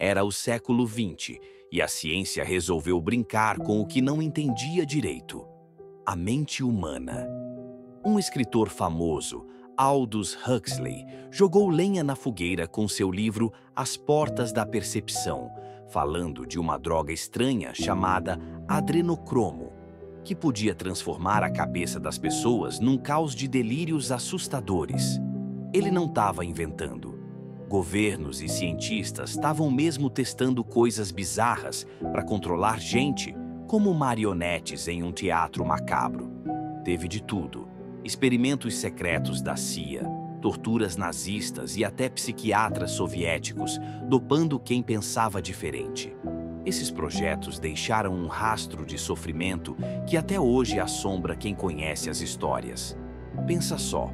Era o século XX e a ciência resolveu brincar com o que não entendia direito: a mente humana. Um escritor famoso, Aldous Huxley, jogou lenha na fogueira com seu livro As Portas da Percepção, falando de uma droga estranha chamada adrenocromo, que podia transformar a cabeça das pessoas num caos de delírios assustadores. Ele não estava inventando. Governos e cientistas estavam mesmo testando coisas bizarras para controlar gente, como marionetes em um teatro macabro. Teve de tudo: experimentos secretos da CIA, torturas nazistas e até psiquiatras soviéticos dopando quem pensava diferente. Esses projetos deixaram um rastro de sofrimento que até hoje assombra quem conhece as histórias. Pensa só: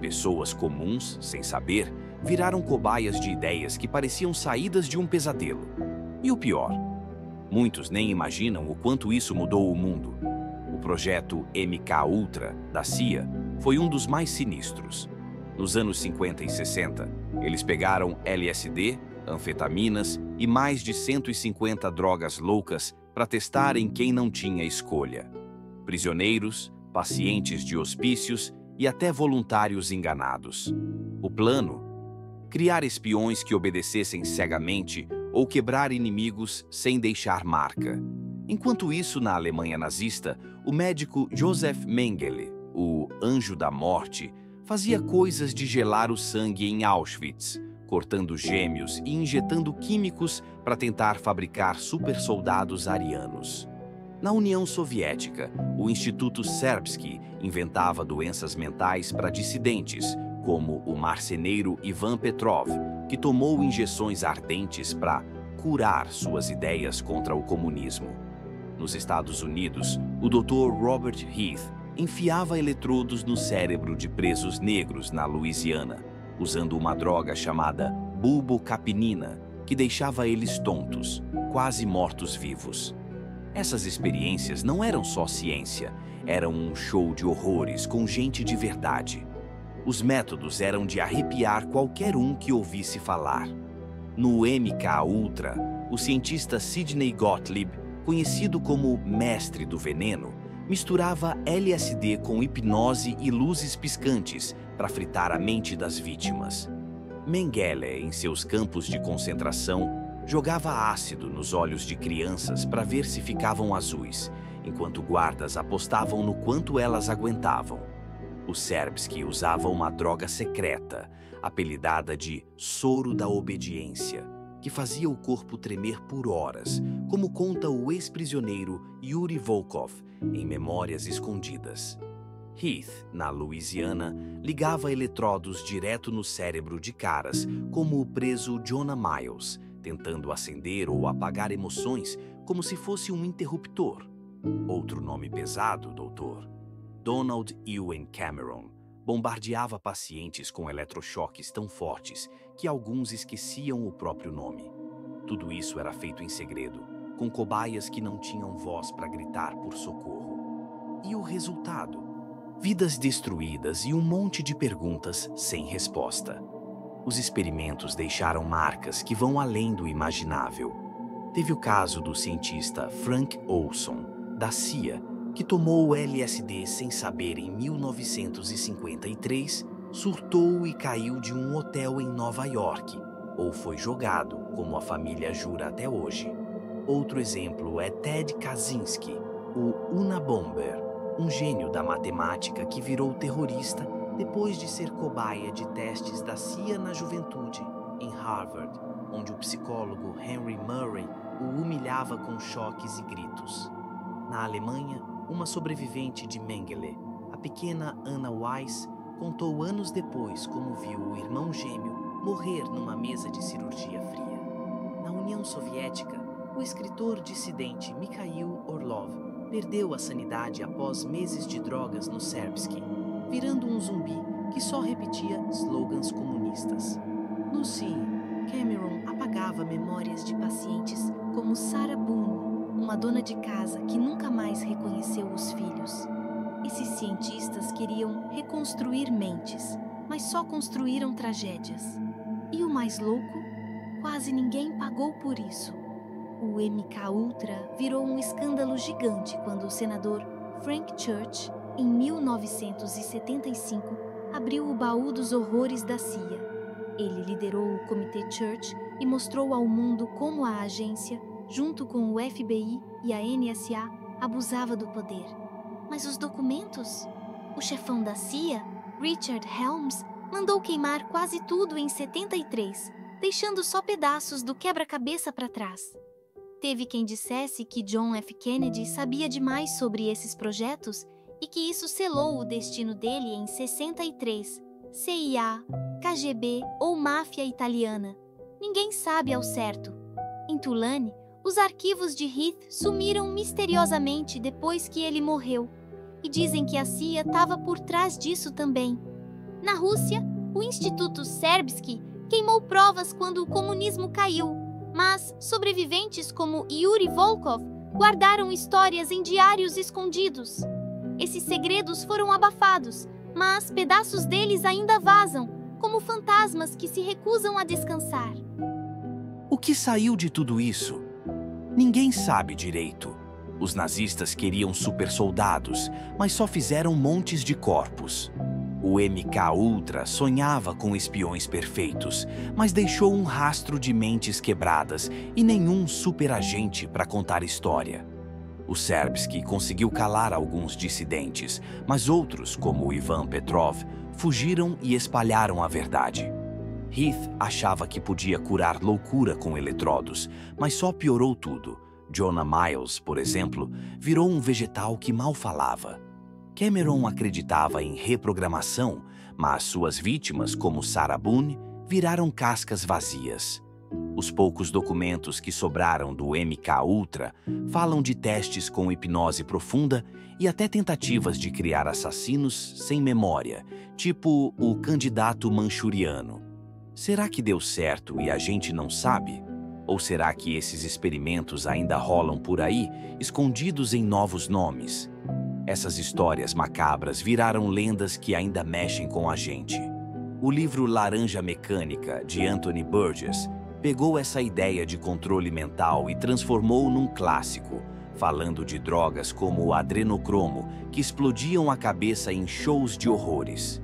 pessoas comuns, sem saber, viraram cobaias de ideias que pareciam saídas de um pesadelo. E o pior: muitos nem imaginam o quanto isso mudou o mundo. O projeto MK-Ultra, da CIA, foi um dos mais sinistros. Nos anos 50 e 60, eles pegaram LSD, anfetaminas e mais de 150 drogas loucas para testar em quem não tinha escolha. Prisioneiros, pacientes de hospícios e até voluntários enganados. O plano? Criar espiões que obedecessem cegamente ou quebrar inimigos sem deixar marca. Enquanto isso, na Alemanha nazista, o médico Josef Mengele, o Anjo da Morte, fazia coisas de gelar o sangue em Auschwitz, cortando gêmeos e injetando químicos para tentar fabricar supersoldados arianos. Na União Soviética, o Instituto Serbsky inventava doenças mentais para dissidentes, como o marceneiro Ivan Petrov, que tomou injeções ardentes para curar suas ideias contra o comunismo. Nos Estados Unidos, o Dr. Robert Heath enfiava eletrodos no cérebro de presos negros na Louisiana, usando uma droga chamada bulbocapinina, que deixava eles tontos, quase mortos-vivos. Essas experiências não eram só ciência, eram um show de horrores com gente de verdade. Os métodos eram de arrepiar qualquer um que ouvisse falar. No MK-Ultra, o cientista Sidney Gottlieb, conhecido como Mestre do Veneno, misturava LSD com hipnose e luzes piscantes para fritar a mente das vítimas. Mengele, em seus campos de concentração, jogava ácido nos olhos de crianças para ver se ficavam azuis, enquanto guardas apostavam no quanto elas aguentavam. O Serbsky usava uma droga secreta, apelidada de soro da obediência, que fazia o corpo tremer por horas, como conta o ex-prisioneiro Yuri Volkov em Memórias Escondidas. Heath, na Louisiana, ligava eletrodos direto no cérebro de caras, como o preso Jonah Miles, tentando acender ou apagar emoções como se fosse um interruptor. Outro nome pesado, doutor. Donald Ewen Cameron bombardeava pacientes com eletrochoques tão fortes que alguns esqueciam o próprio nome. Tudo isso era feito em segredo, com cobaias que não tinham voz para gritar por socorro. E o resultado? Vidas destruídas e um monte de perguntas sem resposta. Os experimentos deixaram marcas que vão além do imaginável. Teve o caso do cientista Frank Olson, da CIA, que tomou o LSD sem saber em 1953, surtou e caiu de um hotel em Nova York, ou foi jogado, como a família jura até hoje. Outro exemplo é Ted Kaczynski, o Unabomber, um gênio da matemática que virou terrorista depois de ser cobaia de testes da CIA na juventude, em Harvard, onde o psicólogo Henry Murray o humilhava com choques e gritos. Na Alemanha, uma sobrevivente de Mengele, a pequena Anna Weiss, contou anos depois como viu o irmão gêmeo morrer numa mesa de cirurgia fria. Na União Soviética, o escritor dissidente Mikhail Orlov perdeu a sanidade após meses de drogas no Serbsky, virando um zumbi que só repetia slogans comunistas. No CIA, Cameron apagava memórias de pacientes como Sarah Boone, uma dona de casa que nunca mais reconheceu os filhos. Esses cientistas queriam reconstruir mentes, mas só construíram tragédias. E o mais louco? quase ninguém pagou por isso. O MK-Ultra virou um escândalo gigante quando o senador Frank Church, em 1975, abriu o baú dos horrores da CIA. Ele liderou o Comitê Church e mostrou ao mundo como a agência, junto com o FBI e a NSA, abusava do poder. Mas os documentos? O chefão da CIA, Richard Helms, mandou queimar quase tudo em 73, deixando só pedaços do quebra-cabeça para trás. Teve quem dissesse que John F. Kennedy sabia demais sobre esses projetos e que isso selou o destino dele em 63, CIA, KGB ou máfia italiana. Ninguém sabe ao certo. Em Tulane, os arquivos de Heath sumiram misteriosamente depois que ele morreu, e dizem que a CIA estava por trás disso também. Na Rússia, o Instituto Serbsky queimou provas quando o comunismo caiu, mas sobreviventes como Yuri Volkov guardaram histórias em diários escondidos. Esses segredos foram abafados, mas pedaços deles ainda vazam, como fantasmas que se recusam a descansar. O que saiu de tudo isso? Ninguém sabe direito. Os nazistas queriam supersoldados, mas só fizeram montes de corpos. O MK-Ultra sonhava com espiões perfeitos, mas deixou um rastro de mentes quebradas e nenhum superagente para contar história. O Serbsky conseguiu calar alguns dissidentes, mas outros, como Ivan Petrov, fugiram e espalharam a verdade. Heath achava que podia curar loucura com eletrodos, mas só piorou tudo. Jonah Miles, por exemplo, virou um vegetal que mal falava. Cameron acreditava em reprogramação, mas suas vítimas, como Sarah Boone, viraram cascas vazias. Os poucos documentos que sobraram do MK-Ultra falam de testes com hipnose profunda e até tentativas de criar assassinos sem memória, tipo o candidato manchuriano. Será que deu certo e a gente não sabe? Ou será que esses experimentos ainda rolam por aí, escondidos em novos nomes? Essas histórias macabras viraram lendas que ainda mexem com a gente. O livro Laranja Mecânica, de Anthony Burgess, pegou essa ideia de controle mental e transformou num clássico, falando de drogas como o adrenocromo, que explodiam a cabeça em shows de horrores.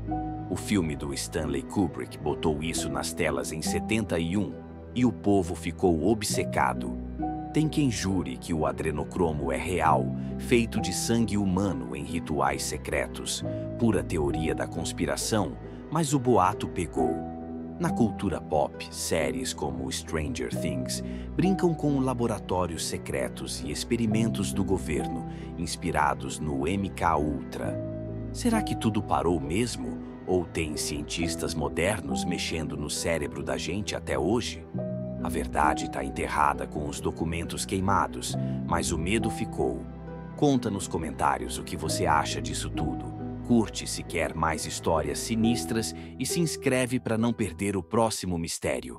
O filme do Stanley Kubrick botou isso nas telas em 71 e o povo ficou obcecado. Tem quem jure que o adrenocromo é real, feito de sangue humano em rituais secretos, pura teoria da conspiração, mas o boato pegou. Na cultura pop, séries como Stranger Things brincam com laboratórios secretos e experimentos do governo, inspirados no MK-Ultra. Será que tudo parou mesmo? Ou tem cientistas modernos mexendo no cérebro da gente até hoje? A verdade está enterrada com os documentos queimados, mas o medo ficou. Conta nos comentários o que você acha disso tudo. Curte se quer mais histórias sinistras e se inscreve para não perder o próximo mistério.